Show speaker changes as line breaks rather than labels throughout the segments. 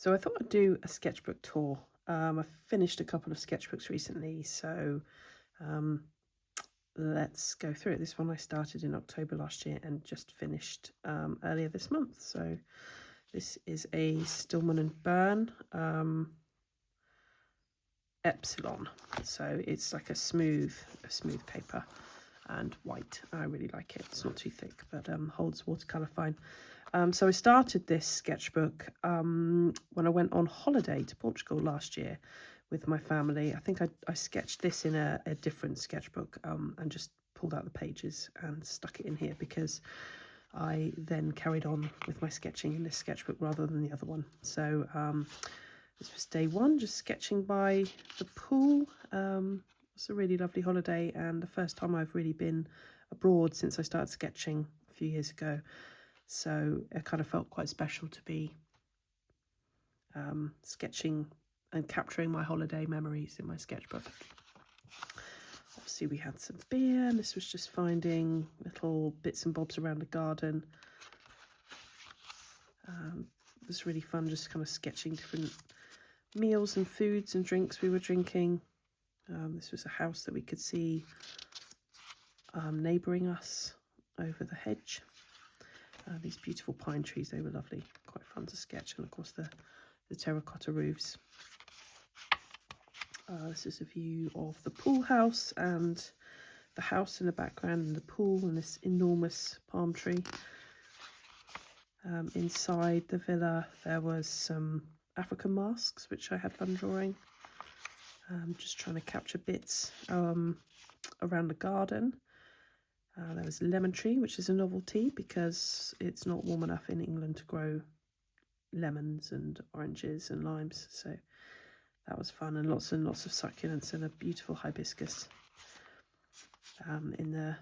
So I thought I'd do a sketchbook tour. I've finished a couple of sketchbooks recently, so um, let's go through it. This one I started in October last year and just finished earlier this month. So this is a Stillman and Birn Epsilon. So it's like a smooth paper and white. I really like it. It's not too thick, but holds watercolor fine. So I started this sketchbook when I went on holiday to Portugal last year with my family. I think I sketched this in a different sketchbook and just pulled out the pages and stuck it in here because I then carried on with my sketching in this sketchbook rather than the other one. So this was day one, just sketching by the pool. It's a really lovely holiday and the first time I've really been abroad since I started sketching a few years ago. So it kind of felt quite special to be sketching and capturing my holiday memories in my sketchbook. Obviously we had some beer and this was just finding little bits and bobs around the garden. It was really fun just kind of sketching different meals and foods and drinks we were drinking. This was a house that we could see neighbouring us over the hedge. These beautiful pine trees, they were lovely, quite fun to sketch, and of course the terracotta roofs. This is a view of the pool house and the house in the background and the pool and this enormous palm tree. Inside the villa there was some African masks which I had fun drawing. Just trying to capture bits around the garden. There was a lemon tree, which is a novelty because it's not warm enough in England to grow lemons and oranges and limes. So that was fun, and lots of succulents and a beautiful hibiscus. In the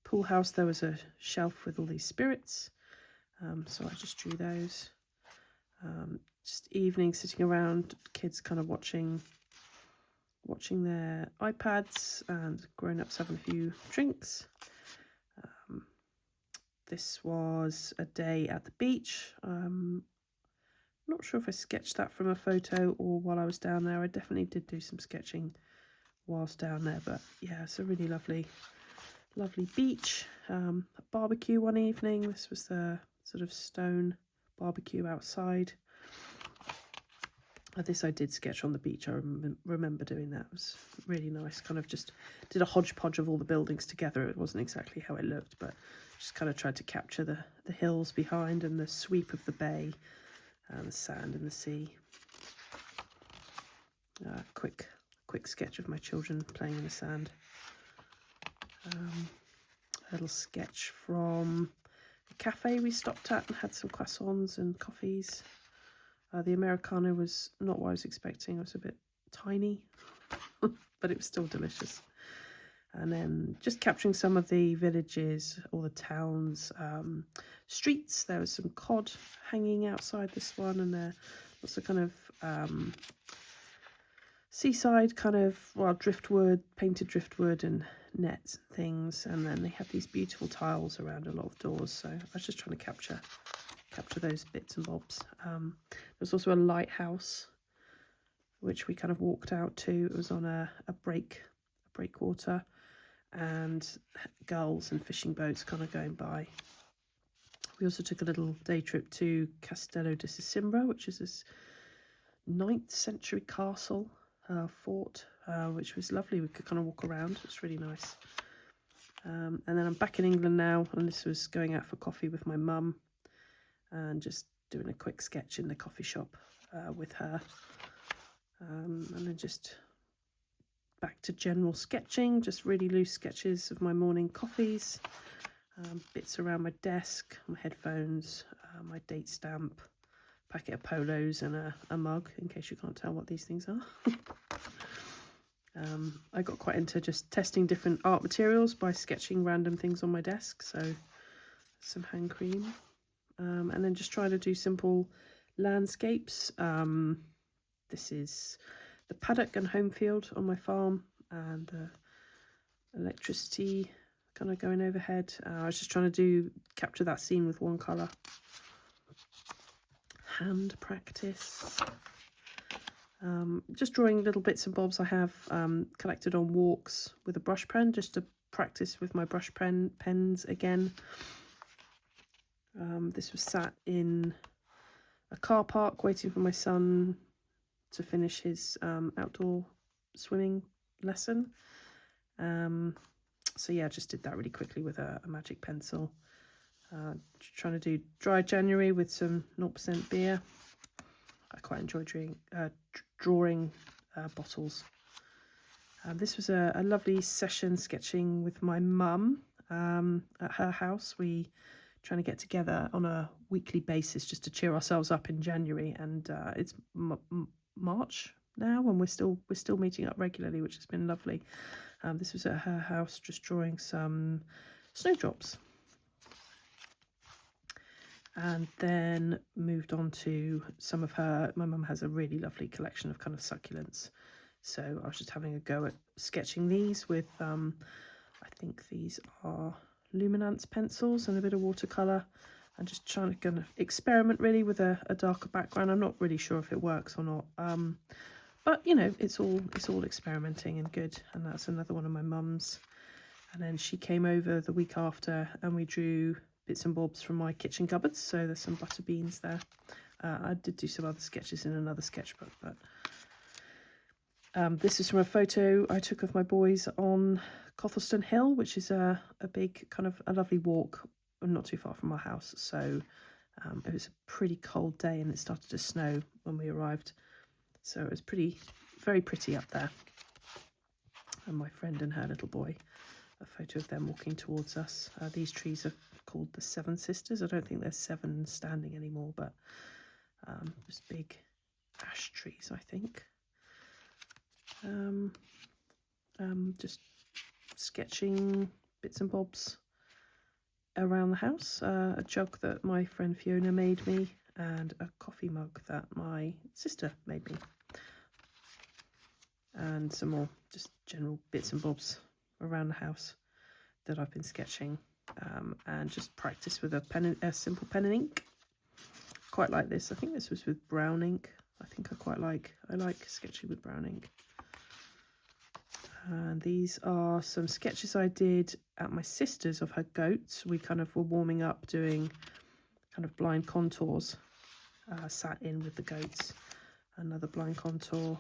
pool house, there was a shelf with all these spirits. So I just drew those. Just evening, sitting around, kids kind of watching their iPads and grown-ups having a few drinks. This was a day at the beach. Not sure if I sketched that from a photo or while I was down there. I definitely did do some sketching whilst down there, but yeah, it's a really lovely beach. A barbecue one evening. This was the sort of stone barbecue outside. This I did sketch on the beach. I remember doing that. It was really nice. Kind of just did a hodgepodge of all the buildings together. It wasn't exactly how it looked, but just kind of tried to capture the hills behind and the sweep of the bay and the sand and the sea. Quick sketch of my children playing in the sand. A little sketch from a cafe we stopped at and had some croissants and coffees. The Americano was not what I was expecting. It was a bit tiny, but it was still delicious. And then just capturing some of the villages or the towns, streets. There was some cod hanging outside this one, and there was a kind of seaside kind of driftwood, painted driftwood and nets and things. And then they had these beautiful tiles around a lot of doors. So I was just trying to capture those bits and bobs. There was also a lighthouse which we kind of walked out to. It was on a breakwater, and gulls and fishing boats kind of going by. We also took a little day trip to Castelo de Sesimbra, which is this 9th century castle fort, which was lovely. We could kind of walk around. It's really nice. And then I'm back in England now, and this was going out for coffee with my mum and just doing a quick sketch in the coffee shop with her. And then just back to general sketching, just really loose sketches of my morning coffees, bits around my desk, my headphones, my date stamp, packet of polos and a mug, in case you can't tell what these things are. I got quite into just testing different art materials by sketching random things on my desk, so some hand cream. And then just trying to do simple landscapes. This is the paddock and home field on my farm, and electricity kind of going overhead. I was just trying to capture that scene with one colour. hand practice. Just drawing little bits and bobs I have collected on walks with a brush pen, just to practice with my brush pens again. This was sat in a car park waiting for my son to finish his outdoor swimming lesson. So yeah, I just did that really quickly with a magic pencil. Trying to do dry January with some 0% beer. I quite enjoy drawing bottles. This was a lovely session sketching with my mum at her house. We trying to get together on a weekly basis just to cheer ourselves up in January, and it's March now, and we're still meeting up regularly, which has been lovely. This was at her house, just drawing some snowdrops. And then moved on to some of my mum has a really lovely collection of kind of succulents. So I was just having a go at sketching these with, I think these are luminance pencils and a bit of watercolour. And just trying to kind of experiment really with a darker background. I'm not really sure if it works or not. But, you know, it's all experimenting and good. And that's another one of my mum's. And then she came over the week after and we drew bits and bobs from my kitchen cupboards. So there's some butter beans there. I did do some other sketches in another sketchbook, but this is from a photo I took of my boys on Cothelstone Hill, which is a big kind of a lovely walk not too far from our house. So it was a pretty cold day and it started to snow when we arrived. So it was very pretty up there. And my friend and her little boy, a photo of them walking towards us. These trees are called the Seven Sisters. I don't think there's 7 standing anymore, but just big ash trees, I think. Just sketching bits and bobs around the house. A jug that my friend Fiona made me, and a coffee mug that my sister made me. And some more just general bits and bobs around the house that I've been sketching, and just practice with a simple pen and ink. Quite like this. I think this was with brown ink. I like sketching with brown ink. And these are some sketches I did at my sister's of her goats. We kind of were warming up doing kind of blind contours, sat in with the goats. Another blind contour.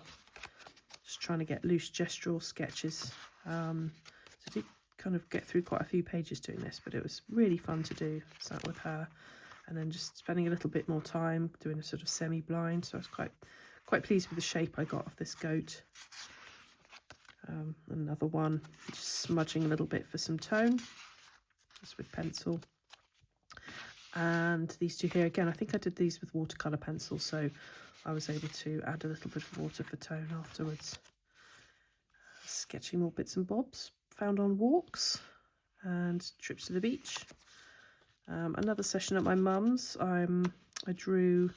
Just trying to get loose gestural sketches. So I did kind of get through quite a few pages doing this, but it was really fun to do. Sat with her and then just spending a little bit more time doing a sort of semi-blind. So I was quite pleased with the shape I got of this goat. Another one, just smudging a little bit for some tone, just with pencil. And these two here, again, I think I did these with watercolour pencil, so I was able to add a little bit of water for tone afterwards. Sketching more bits and bobs found on walks and trips to the beach. Another session at my mum's. I drew.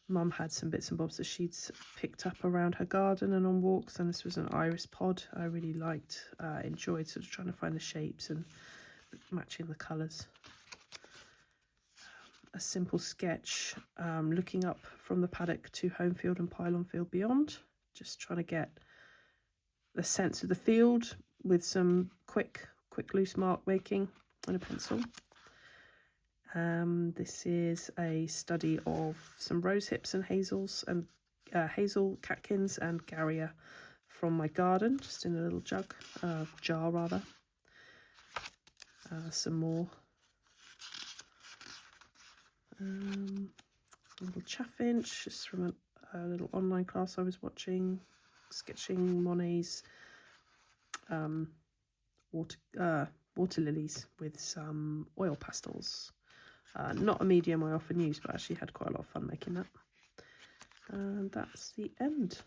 Mum had some bits and bobs that she'd picked up around her garden and on walks, and this was an iris pod I really liked. Enjoyed sort of trying to find the shapes and matching the colours. A simple sketch looking up from the paddock to Homefield and Pylon Field beyond, just trying to get the sense of the field with some quick loose mark making and a pencil. This is a study of some rose hips and hazels and hazel catkins and garrya from my garden, just in a little jar rather. Some more. A little chaffinch, just from a little online class I was watching, sketching Monet's water lilies with some oil pastels. Not a medium I often use, but I actually had quite a lot of fun making that. And that's the end.